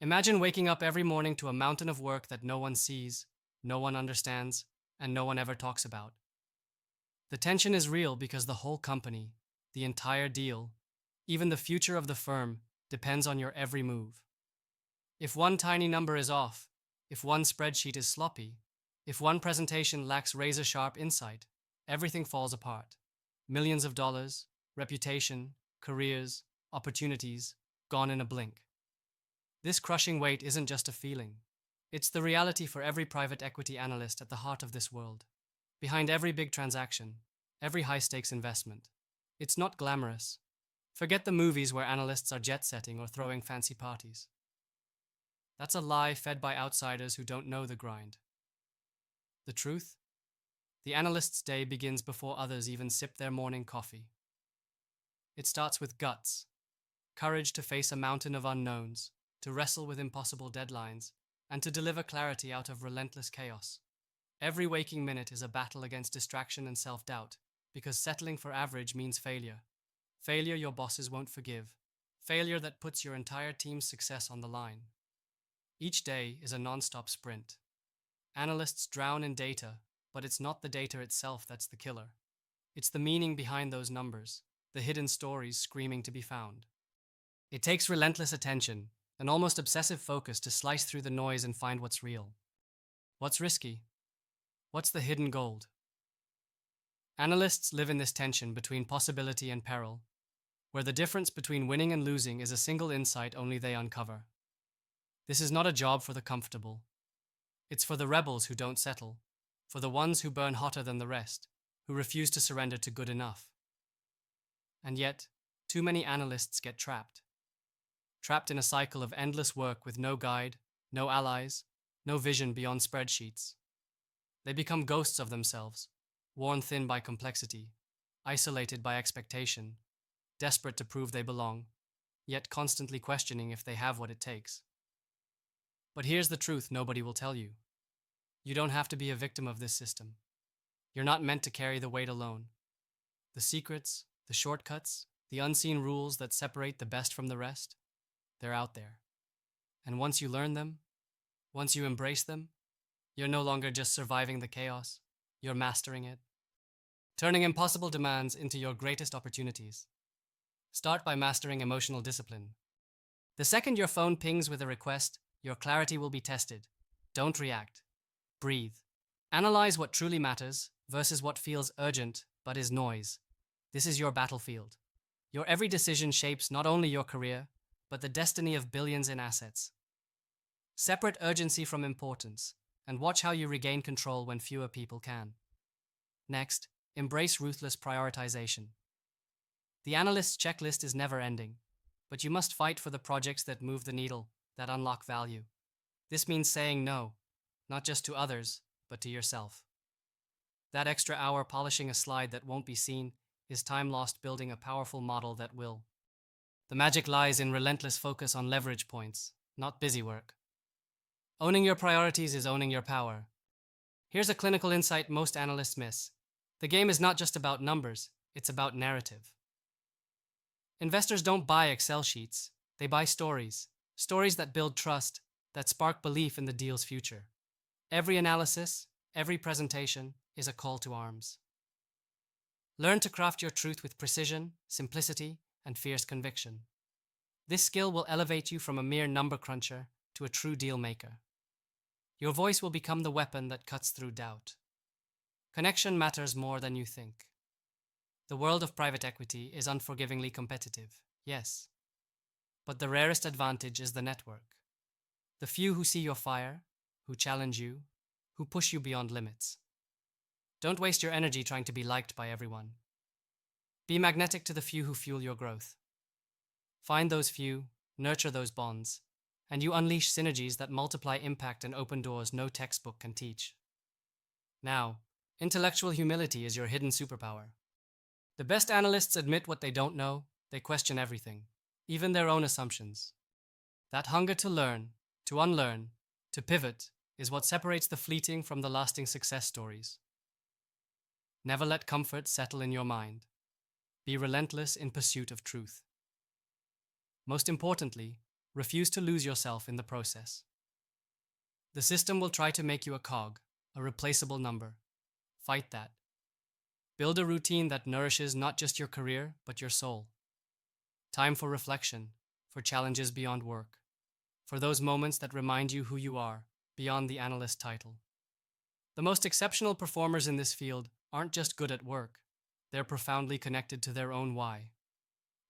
Imagine waking up every morning to a mountain of work that no one sees, no one understands, and no one ever talks about. The tension is real because the whole company, the entire deal, even the future of the firm depends on your every move. If one tiny number is off, if one spreadsheet is sloppy, if one presentation lacks razor sharp insight, everything falls apart. Millions of dollars, reputation, careers, opportunities, gone in a blink. This crushing weight isn't just a feeling. It's the reality for every private equity analyst at the heart of this world. Behind every big transaction, every high stakes investment. It's not glamorous. Forget the movies where analysts are jet setting or throwing fancy parties. That's a lie fed by outsiders who don't know the grind. The truth? The analyst's day begins before others even sip their morning coffee. It starts with guts, courage to face a mountain of unknowns, to wrestle with impossible deadlines, and to deliver clarity out of relentless chaos. Every waking minute is a battle against distraction and self-doubt, because settling for average means failure. Failure your bosses won't forgive. Failure that puts your entire team's success on the line. Each day is a non-stop sprint. Analysts drown in data, but it's not the data itself that's the killer. It's the meaning behind those numbers, the hidden stories screaming to be found. It takes relentless attention, an almost obsessive focus to slice through the noise and find what's real. What's risky? What's the hidden gold? Analysts live in this tension between possibility and peril, where the difference between winning and losing is a single insight only they uncover. This is not a job for the comfortable. It's for the rebels who don't settle, for the ones who burn hotter than the rest, who refuse to surrender to good enough. And yet, too many analysts get trapped. Trapped in a cycle of endless work with no guide, no allies, no vision beyond spreadsheets. They become ghosts of themselves, worn thin by complexity, isolated by expectation, desperate to prove they belong, yet constantly questioning if they have what it takes. But here's the truth nobody will tell you. You don't have to be a victim of this system. You're not meant to carry the weight alone. The secrets, the shortcuts, the unseen rules that separate the best from the rest, they're out there. And once you learn them, once you embrace them, you're no longer just surviving the chaos, you're mastering it. Turning impossible demands into your greatest opportunities. Start by mastering emotional discipline. The second your phone pings with a request, your clarity will be tested. Don't react. Breathe. Analyze what truly matters versus what feels urgent but is noise. This is your battlefield. Your every decision shapes not only your career, but the destiny of billions in assets. Separate urgency from importance, and watch how you regain control when fewer people can. Next, embrace ruthless prioritization. The analyst's checklist is never ending, but you must fight for the projects that move the needle, that unlock value. This means saying no, not just to others, but to yourself. That extra hour polishing a slide that won't be seen is time lost building a powerful model that will. The magic lies in relentless focus on leverage points, not busy work. Owning your priorities is owning your power. Here's a clinical insight most analysts miss. The game is not just about numbers, it's about narrative. Investors don't buy Excel sheets, they buy stories. Stories that build trust, that spark belief in the deal's future. Every analysis, every presentation is a call to arms. Learn to craft your truth with precision, simplicity, and fierce conviction. This skill will elevate you from a mere number cruncher to a true deal maker. Your voice will become the weapon that cuts through doubt. Connection matters more than you think. The world of private equity is unforgivingly competitive, yes. But the rarest advantage is the network. The few who see your fire, who challenge you, who push you beyond limits. Don't waste your energy trying to be liked by everyone. Be magnetic to the few who fuel your growth. Find those few, nurture those bonds, and you unleash synergies that multiply impact and open doors no textbook can teach. Now, intellectual humility is your hidden superpower. The best analysts admit what they don't know, they question everything, even their own assumptions. That hunger to learn, to unlearn, to pivot is what separates the fleeting from the lasting success stories. Never let comfort settle in your mind. Be relentless in pursuit of truth. Most importantly, Refuse to lose yourself in the process. The system will try to make you a cog, a replaceable number. Fight that. Build a routine that nourishes not just your career, but your soul. Time for reflection, for challenges beyond work, for those moments that remind you who you are, beyond the analyst title. The most exceptional performers in this field aren't just good at work, they're profoundly connected to their own why.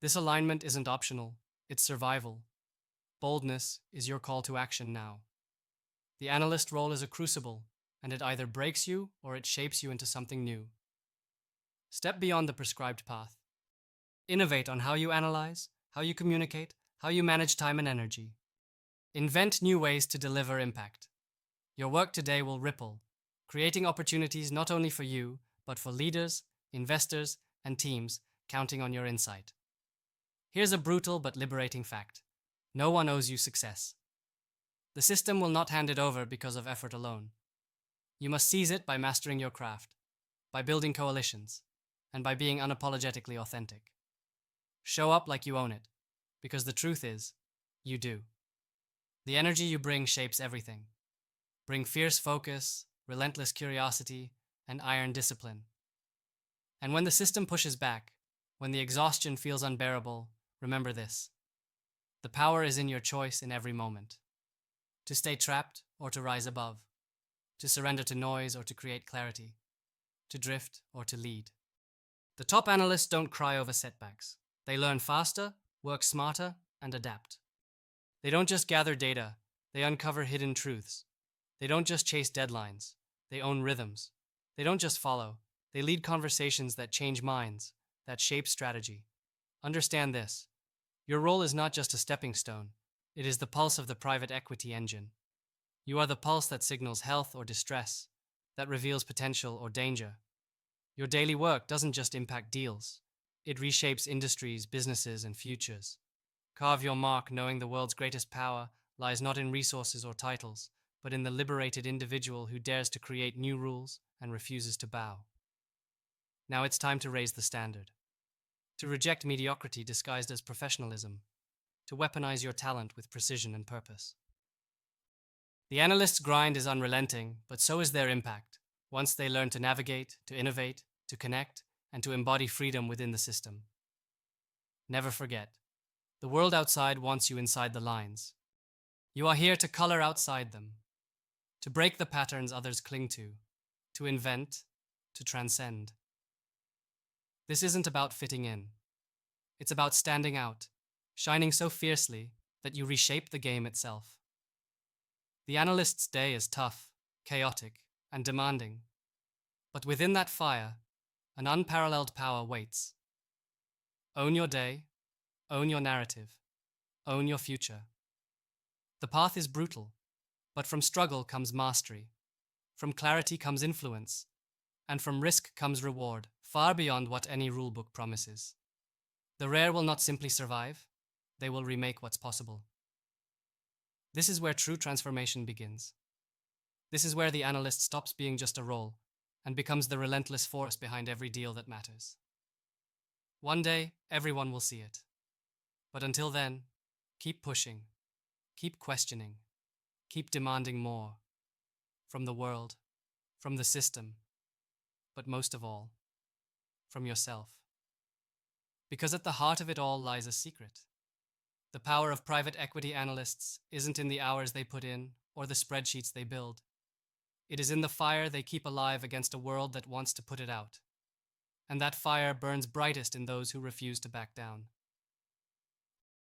This alignment isn't optional, it's survival. Boldness is your call to action now. The analyst role is a crucible, and it either breaks you or it shapes you into something new. Step beyond the prescribed path. Innovate on how you analyze, how you communicate, how you manage time and energy. Invent new ways to deliver impact. Your work today will ripple, creating opportunities not only for you, but for leaders, investors, and teams counting on your insight. Here's a brutal but liberating fact. No one owes you success. The system will not hand it over because of effort alone. You must seize it by mastering your craft, by building coalitions, and by being unapologetically authentic. Show up like you own it, because the truth is, you do. The energy you bring shapes everything. Bring fierce focus, relentless curiosity, and iron discipline. And when the system pushes back, when the exhaustion feels unbearable, remember this. The power is in your choice in every moment. To stay trapped or to rise above. To surrender to noise or to create clarity. To drift or to lead. The top analysts don't cry over setbacks. They learn faster, work smarter, and adapt. They don't just gather data, they uncover hidden truths. They don't just chase deadlines, they own rhythms. They don't just follow, they lead conversations that change minds, that shape strategy. Understand this. Your role is not just a stepping stone, it is the pulse of the private equity engine. You are the pulse that signals health or distress, that reveals potential or danger. Your daily work doesn't just impact deals, it reshapes industries, businesses, and futures. Carve your mark knowing the world's greatest power lies not in resources or titles, but in the liberated individual who dares to create new rules and refuses to bow. Now it's time to raise the standard. To reject mediocrity disguised as professionalism. To weaponize your talent with precision and purpose. The analyst's grind is unrelenting, but so is their impact, once they learn to navigate, to innovate, to connect, and to embody freedom within the system. Never forget, the world outside wants you inside the lines. You are here to color outside them, to break the patterns others cling to invent, to transcend. This isn't about fitting in. It's about standing out, shining so fiercely that you reshape the game itself. The analyst's day is tough, chaotic, and demanding. But within that fire, an unparalleled power waits. Own your day, own your narrative, own your future. The path is brutal, but from struggle comes mastery, from clarity comes influence, and from risk comes reward, far beyond what any rulebook promises. The rare will not simply survive, they will remake what's possible. This is where true transformation begins. This is where the analyst stops being just a role and becomes the relentless force behind every deal that matters. One day, everyone will see it. But until then, keep pushing, keep questioning, keep demanding more from the world, from the system, but most of all, from yourself. Because at the heart of it all lies a secret. The power of private equity analysts isn't in the hours they put in or the spreadsheets they build. It is in the fire they keep alive against a world that wants to put it out. And that fire burns brightest in those who refuse to back down.